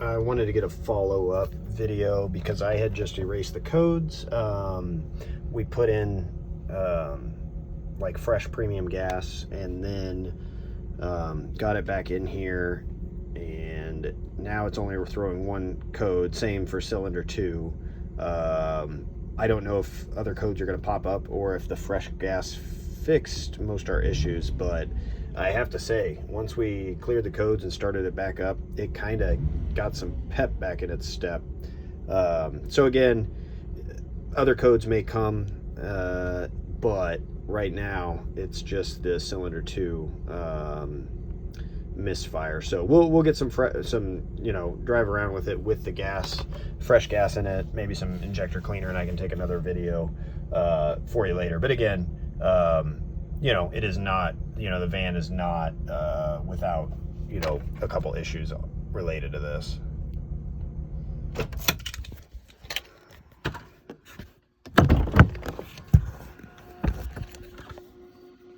I wanted to get a follow-up video because I had just erased the codes. We put in like fresh premium gas, and then got it back in here, and now it's only throwing one code. Same for cylinder 2. I don't know if other codes are going to pop up or if the fresh gas fixed most of our issues, but I have to say, once we cleared the codes and started it back up, it kind of got some pep back in its step. So again, other codes may come, but right now it's just the cylinder 2 misfire. So we'll get some drive around with it with the gas, fresh gas in it, maybe some injector cleaner, and I can take another video for you later. But again, it is not, the van is not without a couple issues related to this.